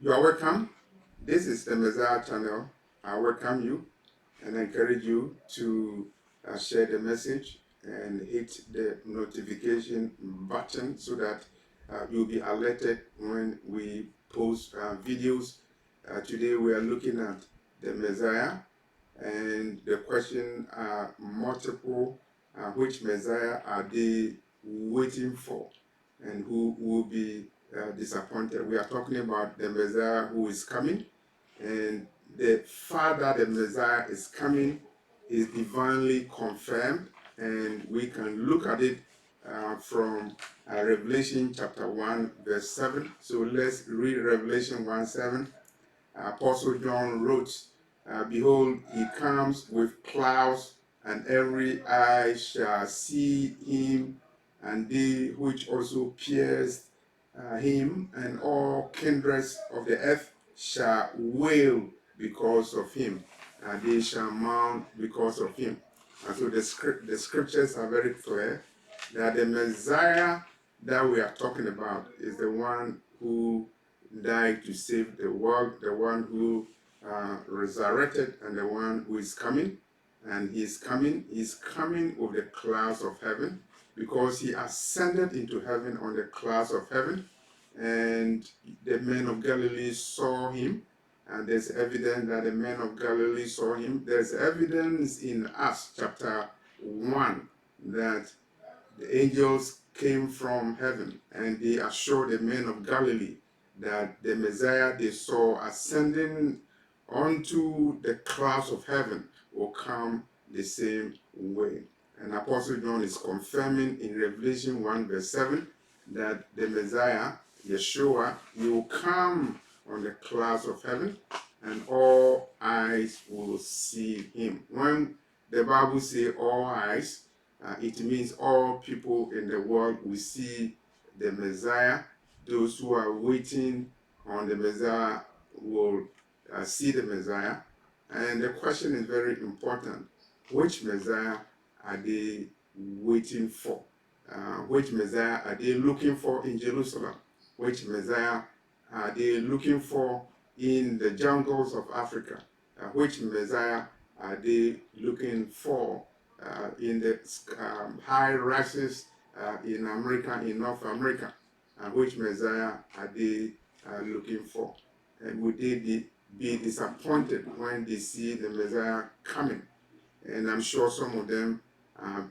You are welcome. This is the Messiah channel. I welcome you and encourage you to share the message and hit the notification button so that you'll be alerted when we post videos. Today we are looking at the Messiah, and the question are multiple. Which Messiah are they waiting for, and who will be disappointed? We are talking about the Messiah who is coming, and the fact that the Messiah is coming is divinely confirmed, and we can look at it from Revelation chapter 1, verse 7. So let's read Revelation 1 7. Apostle John wrote, Behold, he comes with clouds, and every eye shall see him, and they which also pierced him, and all kindreds of the earth shall wail because of him, and they shall mourn because of him. And so the scriptures are very clear that the Messiah that we are talking about is the one who died to save the world, the one who resurrected, and the one who is coming. And he's coming with the clouds of heaven, because he ascended into heaven on the clouds of heaven, and the men of Galilee saw him. And there's evidence that the men of Galilee saw him. There's evidence in Acts chapter 1 that the angels came from heaven and they assured the men of Galilee that the Messiah they saw ascending onto the clouds of heaven will come the same way. And Apostle John is confirming in Revelation 1 verse 7 that the Messiah, Yeshua, he will come on the clouds of heaven and all eyes will see him. When the Bible says all eyes, it means all people in the world will see the Messiah. Those who are waiting on the Messiah will see the Messiah. And the question is very important. Which Messiah are they waiting for? Which Messiah are they looking for in Jerusalem? Which Messiah are they looking for in the jungles of Africa? Which Messiah are they looking for in the high rises in America, in North America? Which Messiah are they looking for? And would they be disappointed when they see the Messiah coming? And I'm sure some of them,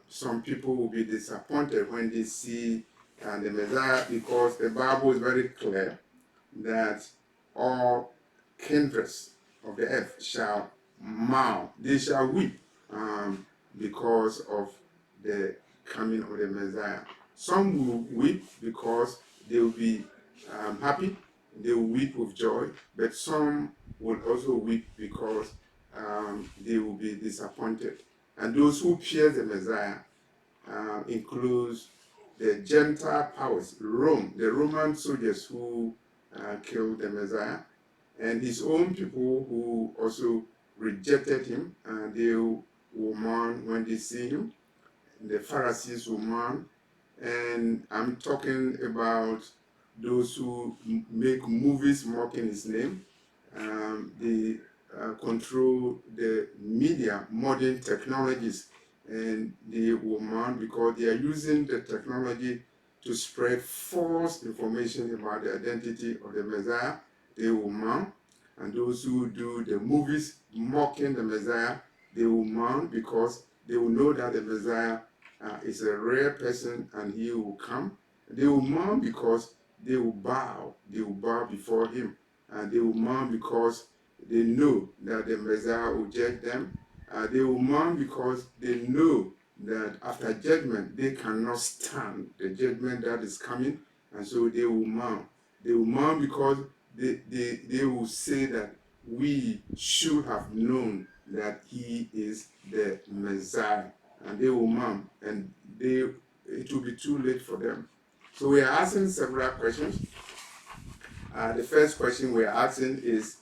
some people will be disappointed when they see the Messiah, because the Bible is very clear that all kindreds of the earth shall mourn, they shall weep because of the coming of the Messiah. Some will weep because they will be happy, they will weep with joy, but some will also weep because they will be disappointed. And those who pierce the Messiah includes the Gentile powers, Rome, the Roman soldiers who killed the Messiah, and his own people who also rejected him, and they will mourn when they see him. The Pharisees will mourn, and I'm talking about those who make movies mocking his name. They control the media, modern technologies, and they will mourn because they are using the technology to spread false information about the identity of the Messiah. They will mourn. And those who do the movies mocking the Messiah, they will mourn because they will know that the Messiah is a rare person and he will come. They will mourn because they will bow before him. And they will mourn because they know that the Messiah will judge them. They will mourn because they know that after judgment, they cannot stand the judgment that is coming, and so they will mourn. They will mourn because they will say that we should have known that he is the Messiah, and they will mourn, and it will be too late for them. So we are asking several questions. The first question we are asking is,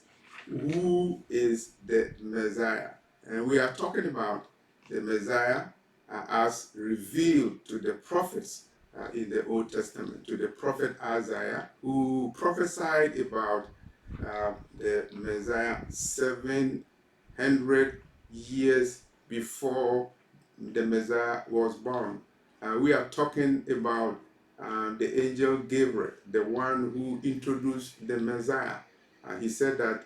who is the Messiah? And we are talking about the Messiah as revealed to the prophets in the Old Testament, to the prophet Isaiah, who prophesied about the Messiah 700 years before the Messiah was born. We are talking about the angel Gabriel, the one who introduced the Messiah. He said that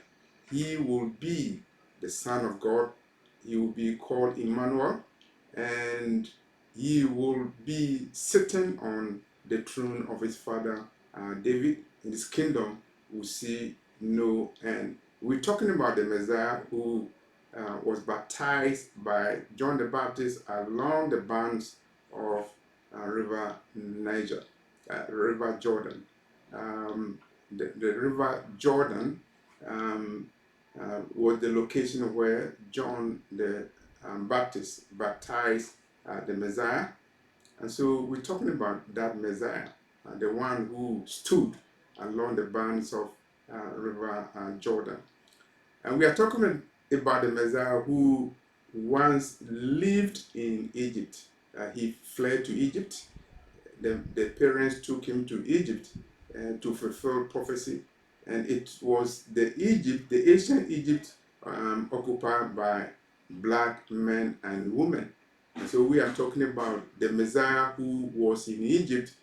he will be the Son of God. He will be called Emmanuel, and he will be sitting on the throne of his father David. In his kingdom will see no end. We're talking about the Messiah who was baptized by John the Baptist along the banks of River Niger, River Jordan. The River Jordan was the location where John the Baptist baptized the Messiah. And so we're talking about that Messiah, the one who stood along the banks of River Jordan. And we are talking about the Messiah who once lived in Egypt. He fled to Egypt. The parents took him to Egypt to fulfill prophecy. And it was the ancient Egypt occupied by black men and women. And so we are talking about the Messiah who was in Egypt,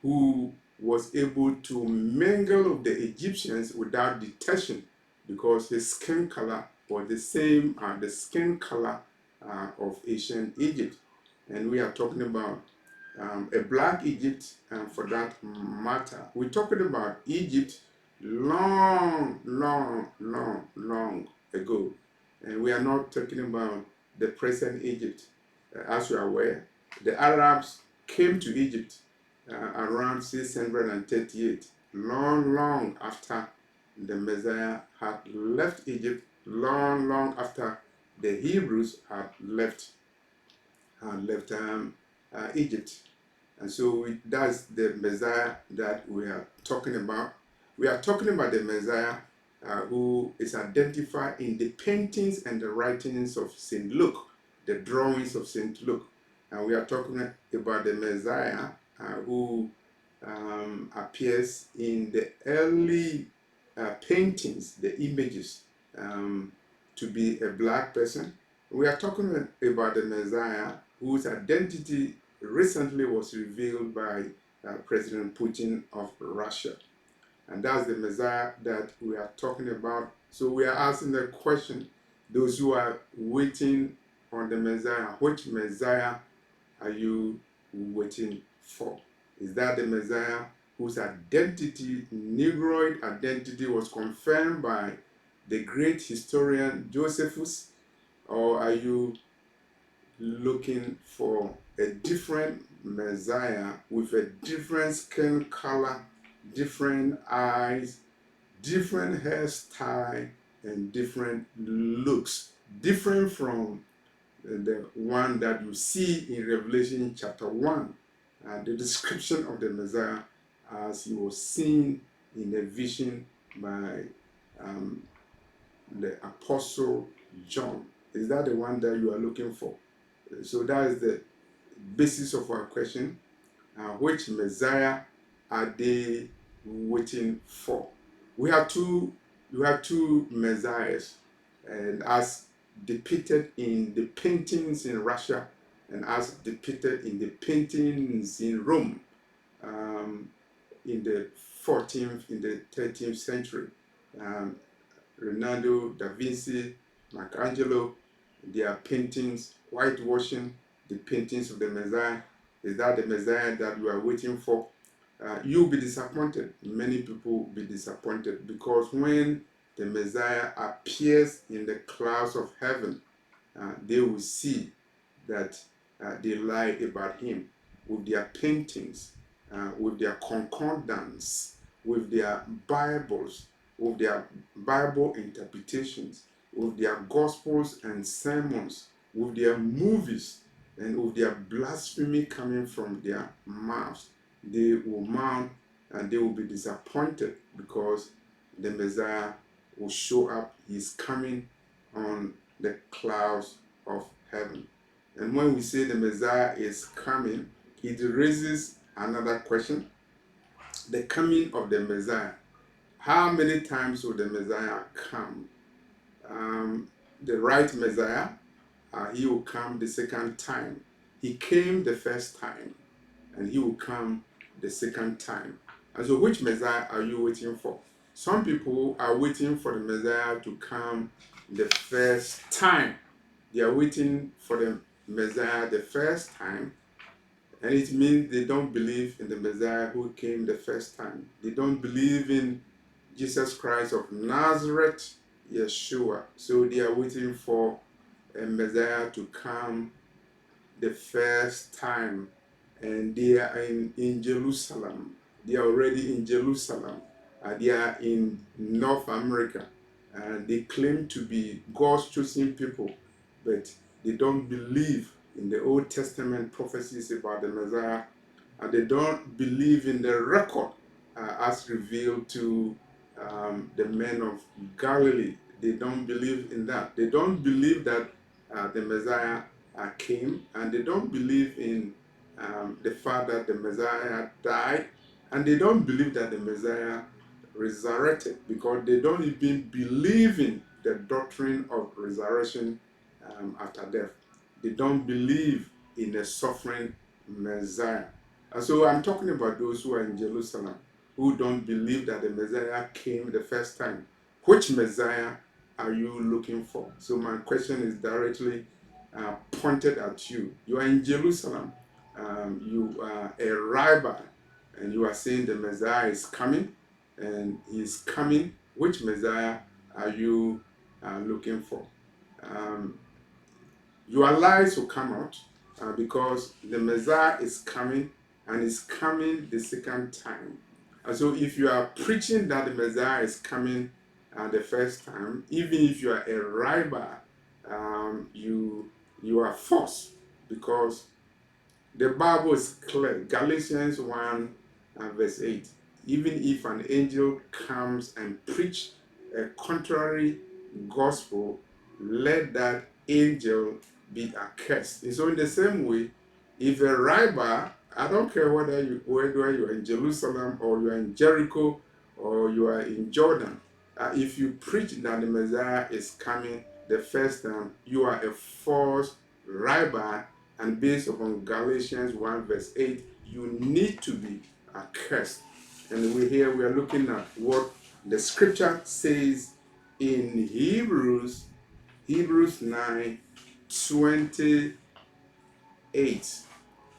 who was able to mingle with the Egyptians without detection because his skin color was the same as the skin color of ancient Egypt. And we are talking about a black Egypt, for that matter. We're talking about Egypt long, long, long, long ago. And we are not talking about the present Egypt. As you are aware, the Arabs came to Egypt around 638, long, long after the Messiah had left Egypt, long, long after the Hebrews had left Egypt. And so that's the Messiah that we are talking about. We are talking about the Messiah who is identified in the paintings and the writings of St. Luke, the drawings of St. Luke. And we are talking about the Messiah who appears in the early paintings, the images, to be a black person. We are talking about the Messiah whose identity recently was revealed by President Putin of Russia. And that's the Messiah that we are talking about. So we are asking the question, those who are waiting on the Messiah, which Messiah are you waiting for? Is that the Messiah whose identity, Negroid identity, was confirmed by the great historian Josephus? Or are you looking for a different Messiah with a different skin color, different eyes, different hairstyle, and different looks, different from the one that you see in Revelation chapter 1, the description of the Messiah as he was seen in a vision by the Apostle John. Is that the one that you are looking for? So that is the basis of our question. Which Messiah are they waiting for? We have two Messiahs, and as depicted in the paintings in Russia and as depicted in the paintings in Rome in the 14th, in the 13th century. Leonardo da Vinci, Michelangelo, their paintings, whitewashing the paintings of the Messiah. Is that the Messiah that you are waiting for? You'll be disappointed. Many people will be disappointed because when the Messiah appears in the clouds of heaven, they will see that they lie about him with their paintings, with their concordance, with their Bibles, with their Bible interpretations, with their Gospels and sermons, with their movies, and with their blasphemy coming from their mouths. They will mount and they will be disappointed because the Messiah will show up. He's coming on the clouds of heaven. And when we say the Messiah is coming, it raises another question. The coming of the Messiah, How many times will the Messiah come? The right Messiah, he will come the second time. He came the first time, and he will come the second time. And so, which Messiah are you waiting for? Some people are waiting for the Messiah to come the first time. They are waiting for the Messiah the first time, and it means they don't believe in the Messiah who came the first time. They don't believe in Jesus Christ of Nazareth, Yeshua. So they are waiting for a Messiah to come the first time, and they are in Jerusalem. They are already in Jerusalem. They are in North America, and they claim to be God's chosen people, but they don't believe in the Old Testament prophecies about the Messiah, and they don't believe in the record as revealed to the men of Galilee. They don't believe in that. They don't believe that the Messiah came, and they don't believe in the fact that the Messiah died, and they don't believe that the Messiah resurrected, because they don't even believe in the doctrine of resurrection after death. They don't believe in a suffering Messiah. And so I'm talking about those who are in Jerusalem, who don't believe that the Messiah came the first time. Which Messiah are you looking for? So my question is directly pointed at you. You are in Jerusalem. You are a rabbi, and you are saying the Messiah is coming, and he is coming. Which Messiah are you looking for? Your lies will come out because the Messiah is coming, and is coming the second time. And so if you are preaching that the Messiah is coming the first time, even if you are a rabbi, you are false, because the Bible is clear. Galatians 1 verse 8. Even if an angel comes and preach a contrary gospel, let that angel be accursed. And so in the same way, if a rabbi, I don't care whether you are in Jerusalem, or you are in Jericho, or you are in Jordan, if you preach that the Messiah is coming the first time, you are a false rabbi, and based upon Galatians 1 verse 8, you need to be accursed. And we are looking at what the scripture says in Hebrews 9:28.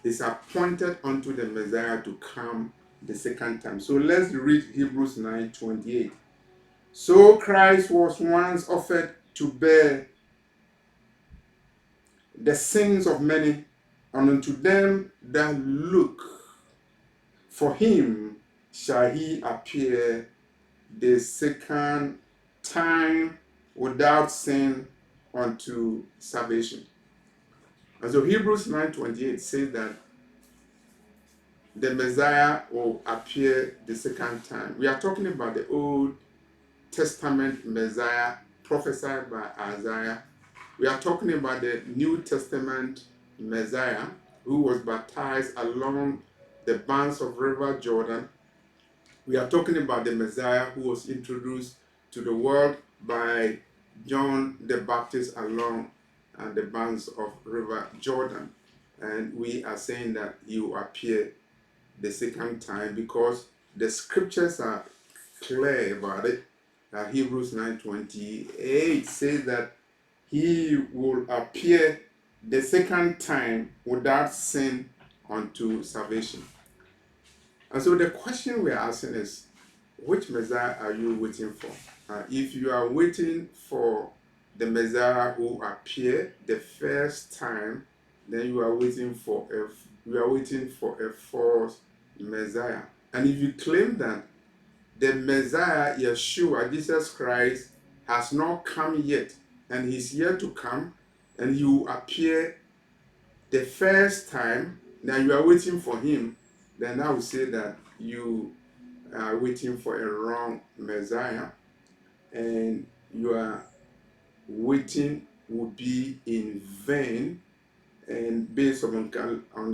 Is appointed unto the Messiah to come the second time. So let's read Hebrews 9:28. So Christ was once offered to bear the sins of many, and unto them that look for him shall he appear the second time without sin unto salvation. And so Hebrews 9:28 says that the Messiah will appear the second time. We are talking about the Old Testament Messiah prophesied by Isaiah. We are talking about the New Testament Messiah who was baptized along the banks of River Jordan. We are talking about the Messiah who was introduced to the world by John the Baptist along the banks of River Jordan. And we are saying that he will appear the second time because the scriptures are clear about it. Hebrews 9:28 says that he will appear the second time without sin unto salvation. And so the question we're asking is, which Messiah are you waiting for? If you are waiting for the Messiah who appeared the first time, then you are waiting for a false Messiah. And if you claim that the Messiah, Yeshua, Jesus Christ, has not come yet, and he's yet to come, and you appear the first time, now you are waiting for him, then I would say that you are waiting for a wrong Messiah, and your waiting will be in vain. And based on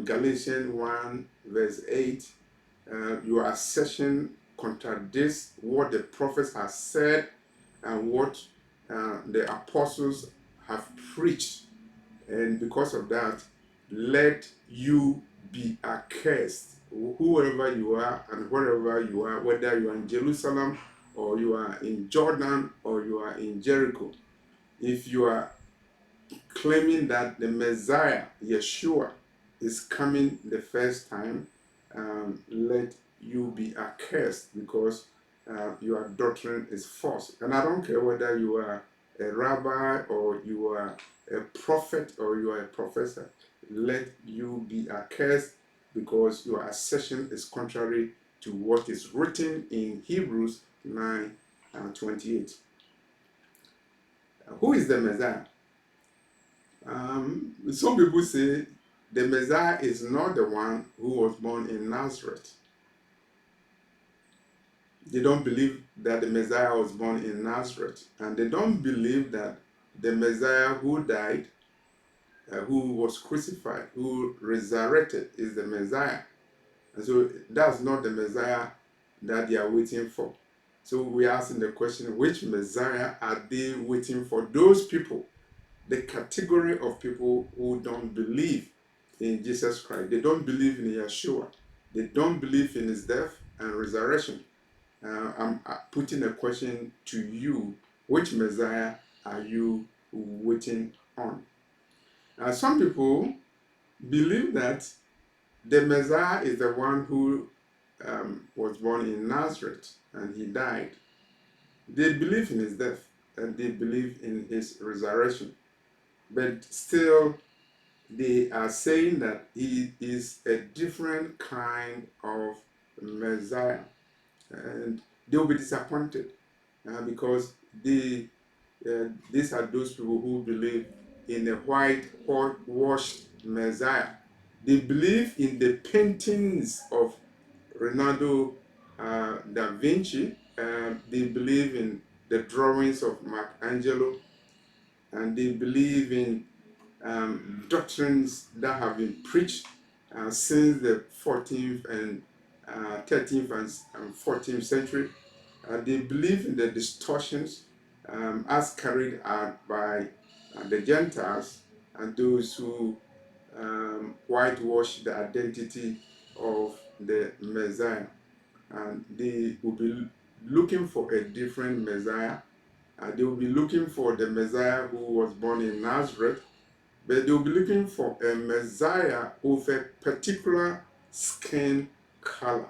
Galatians 1 verse 8, your assertion contradicts what the prophets have said and what the apostles have preached. And because of that, let you be accursed, whoever you are and wherever you are, whether you are in Jerusalem or you are in Jordan or you are in Jericho. If you are claiming that the Messiah, Yeshua, is coming the first time, let you be accursed, because your doctrine is false. And I don't care whether you are a rabbi or you are a prophet or you are a professor. Let you be accursed, because your assertion is contrary to what is written in Hebrews 9:28. Who is the Messiah? Some people say the Messiah is not the one who was born in Nazareth. They don't believe that the Messiah was born in Nazareth, and they don't believe that the Messiah who died, who was crucified, who resurrected, is the Messiah. And so that's not the Messiah that they are waiting for. So we are asking the question, which Messiah are they waiting for? Those people, the category of people who don't believe in Jesus Christ. They don't believe in Yeshua. They don't believe in his death and resurrection. I'm putting a question to you. Which Messiah are you waiting on? Some people believe that the Messiah is the one who was born in Nazareth and he died. They believe in his death and they believe in his resurrection. But still, they are saying that he is a different kind of Messiah, and they will be disappointed because these are those people who believe in a whitewashed Messiah. They believe in the paintings of Leonardo da Vinci. They believe in the drawings of Michelangelo, and they believe in doctrines that have been preached since the 14th and 13th and 14th century. They believe in the distortions as carried out by the Gentiles and those who whitewash the identity of the Messiah. And they will be looking for a different Messiah. They will be looking for the Messiah who was born in Nazareth, but they'll be looking for a Messiah with a particular skin color,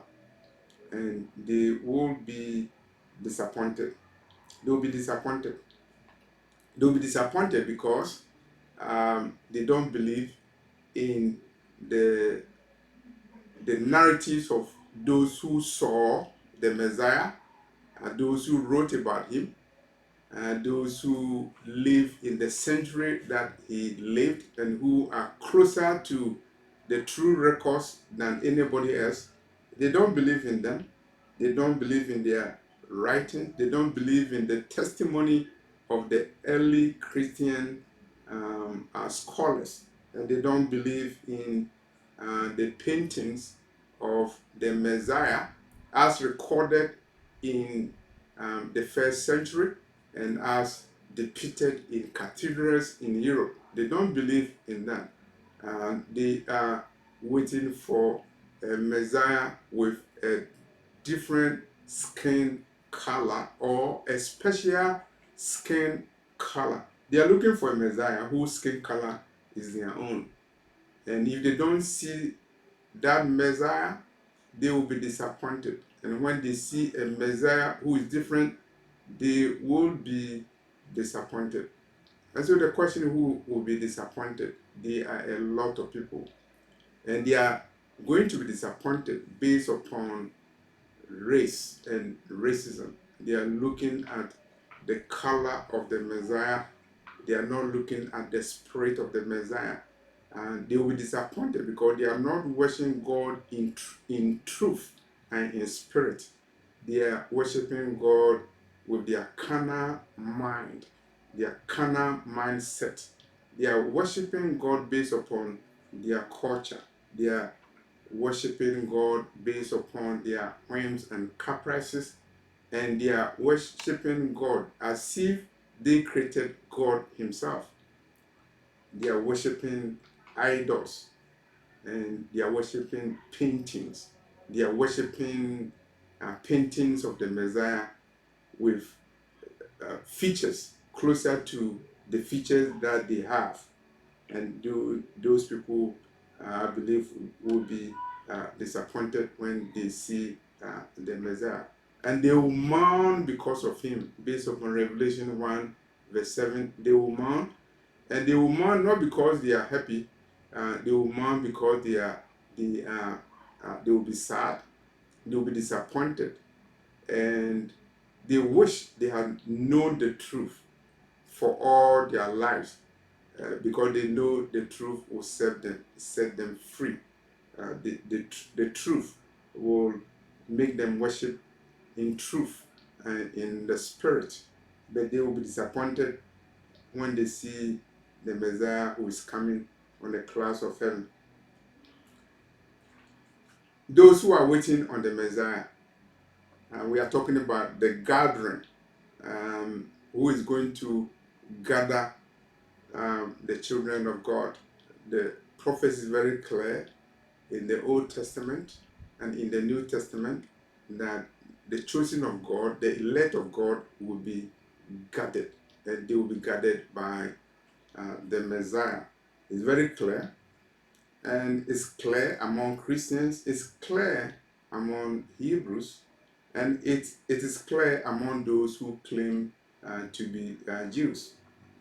and they will be disappointed. They'll be disappointed. They'll be disappointed because they don't believe in the narratives of those who saw the Messiah, those who wrote about him, those who live in the century that he lived and who are closer to the true records than anybody else. They don't believe in them. They don't believe in their writing. They don't believe in the testimony of the early Christian scholars. And they don't believe in the paintings of the Messiah as recorded in the first century and as depicted in cathedrals in Europe. They don't believe in that. They are waiting for a Messiah with a different skin color or a special skin color. They are looking for a Messiah whose skin color is their own. And if they don't see that Messiah, they will be disappointed. And when they see a Messiah who is different, they will be disappointed. And so the question, who will be disappointed? There are a lot of people. And they are going to be disappointed based upon race and racism. They are looking at the color of the Messiah. They are not looking at the spirit of the Messiah. And they will be disappointed because they are not worshiping God in truth and in spirit. They are worshiping God with their carnal mind, their carnal mindset. They are worshiping God based upon their culture, their worshiping God based upon their whims and caprices, and they are worshiping God as if they created God Himself. They are worshiping idols, and they are worshiping paintings. They are worshiping paintings of the Messiah with features closer to the features that they have. And those people, I believe, will be disappointed when they see the Messiah. And they will mourn because of him, based upon Revelation 1, verse 7. They will mourn, and they will mourn not because they are happy, they will mourn because they will be sad, they will be disappointed, and they wish they had known the truth for all their lives, because they know the truth will set them free. The truth will make them worship in truth and in the spirit. But they will be disappointed when they see the Messiah who is coming on the clouds of heaven. Those who are waiting on the Messiah, we are talking about the gathering, who is going to gather the children of God. The prophecy is very clear in the Old Testament and in the New Testament that the chosen of God, the elect of God, will be gathered, and they will be gathered by the Messiah. It's very clear, and it's clear among Christians, it's clear among Hebrews, and it is clear among those who claim to be Jews.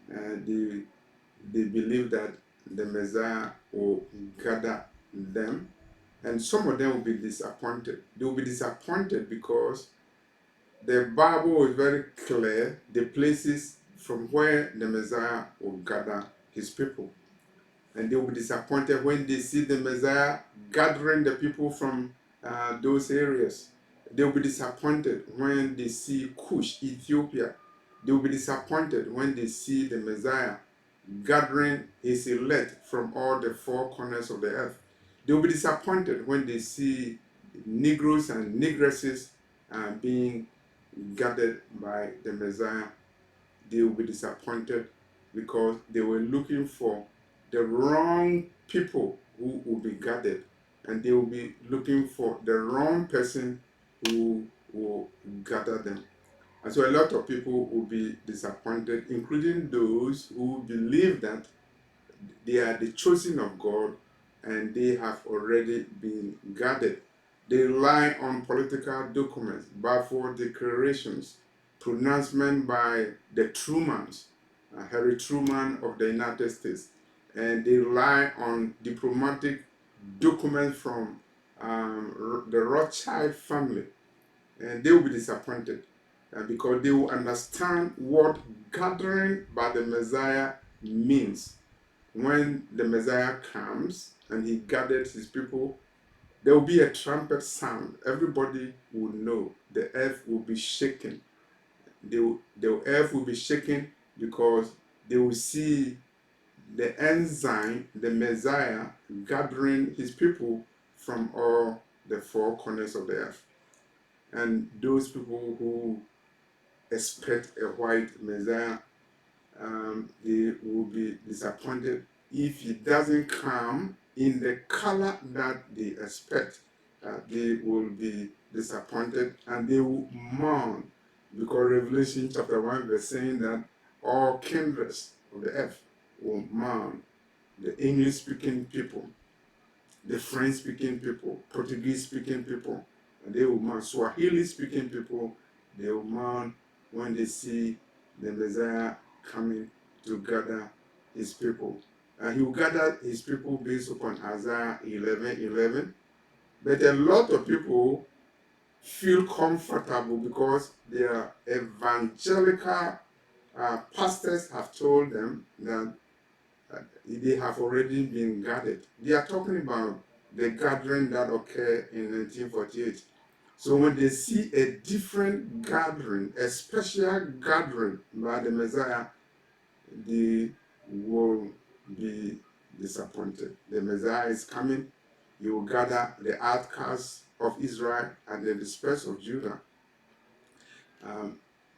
They believe that the Messiah will gather them, and some of them will be disappointed. They will be disappointed because the Bible is very clear the places from where the Messiah will gather his people. And they will be disappointed when they see the Messiah gathering the people from those areas. They will be disappointed when they see Cush, Ethiopia. They will be disappointed when they see the Messiah gathering his elect from all the four corners of the earth. They will be disappointed when they see Negroes and Negresses being gathered by the Messiah. They will be disappointed because they were looking for the wrong people who will be gathered, and they will be looking for the wrong person who will gather them. And so a lot of people will be disappointed, including those who believe that they are the chosen of God and they have already been gathered. They rely on political documents, Balfour declarations, pronouncement by the Trumans, Harry Truman of the United States, and they rely on diplomatic documents from the Rothschild family, and they will be disappointed because they will understand what gathering by the Messiah means. When the Messiah comes and he gathers his people, there will be a trumpet sound. Everybody will know. The earth will be shaken. The earth will be shaken because they will see the ensign, the Messiah, gathering his people from all the four corners of the earth. And those people who expect a white Messiah, they will be disappointed if he doesn't come in the color that they expect. They will be disappointed and they will mourn, because Revelation chapter 1 verse saying that all kindreds of the earth will mourn. The English speaking people, the French speaking people, Portuguese speaking people, and they will mourn. Swahili speaking people, they will mourn when they see the Messiah coming to gather his people. And he will gather his people based upon Isaiah 11:11. But a lot of people feel comfortable because their evangelical pastors have told them that they have already been gathered. They are talking about the gathering that occurred in 1948. So when they see a different gathering, a special gathering by the Messiah, they will be disappointed. The Messiah is coming, He will gather the outcasts of Israel and the dispersed of Judah.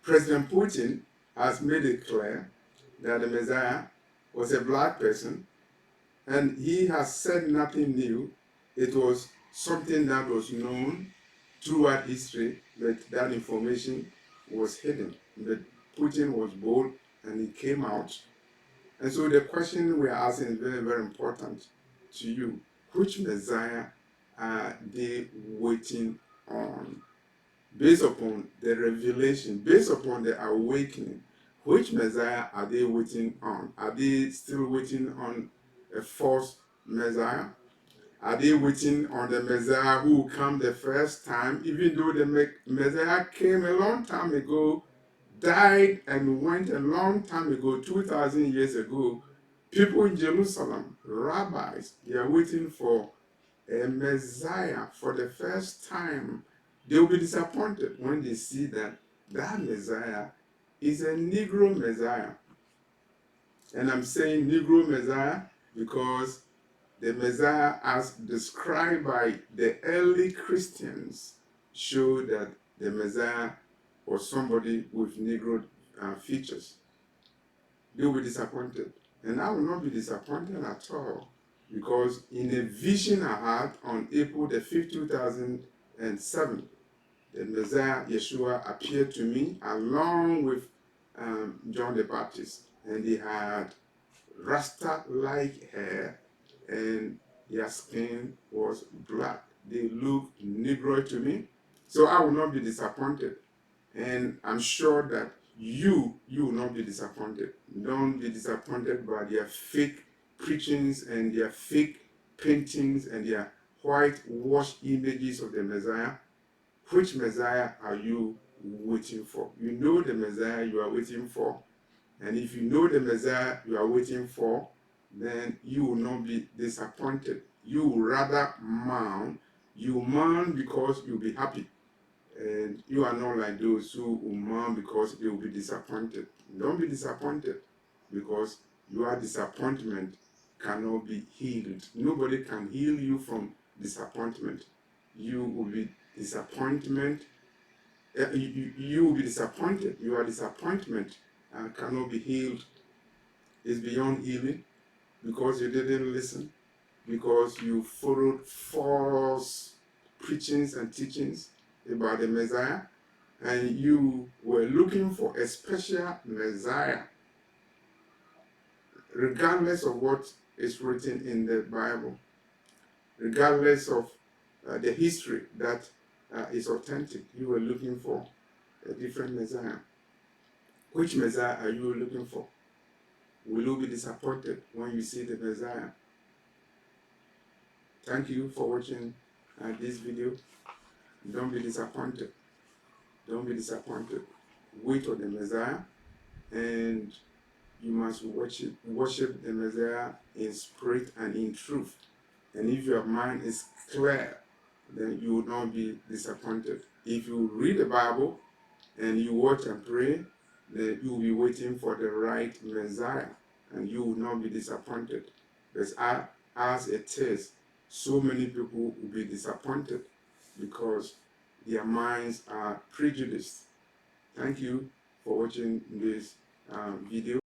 President Putin has made it clear that the Messiah was a black person, and he has said nothing new. It was something that was known throughout history, but that information was hidden. But Putin was bold and he came out. And so the question we are asking is very, very important to you. Which Messiah are they waiting on? Based upon the revelation, based upon the awakening, which Messiah are they waiting on? Are they still waiting on a false Messiah? Are they waiting on the Messiah who will come the first time, even though the Messiah came a long time ago, died and went a long time ago, 2,000 years ago? People in Jerusalem, rabbis, they are waiting for a Messiah for the first time. They will be disappointed when they see that that Messiah is a Negro Messiah. And I'm saying Negro Messiah because the Messiah, as described by the early Christians, showed that the Messiah was somebody with Negro features. They will be disappointed. And I will not be disappointed at all, because in a vision I had on April the 5th, 2007, the Messiah, Yeshua, appeared to me along with John the Baptist. And they had Rasta-like hair, and their skin was black. They looked Negro to me. So I will not be disappointed. And I'm sure that you will not be disappointed. Don't be disappointed by their fake preachings and their fake paintings and their whitewashed images of the Messiah. Which Messiah are you waiting for? You know the Messiah you are waiting for. And if you know the Messiah you are waiting for, then you will not be disappointed. You will rather mourn. You mourn because you'll be happy. And you are not like those who will mourn because they will be disappointed. Don't be disappointed, because your disappointment cannot be healed. Nobody can heal you from disappointment. You will be disappointment. You will be disappointed. Your disappointment cannot be healed. It's beyond healing, because you didn't listen, because you followed false preachings and teachings about the Messiah, and you were looking for a special Messiah, regardless of what is written in the Bible, regardless of the history that is authentic. You were looking for a different Messiah. Which Messiah are you looking for? Will you be disappointed when you see the Messiah? Thank you for watching this video. Don't be disappointed. Don't be disappointed. Wait on the Messiah, and you must worship the Messiah in spirit and in truth. And if your mind is clear, then you will not be disappointed. If you read the Bible and you watch and pray, then you will be waiting for the right Messiah, and you will not be disappointed. But as it is, so many people will be disappointed because their minds are prejudiced. Thank you for watching this video.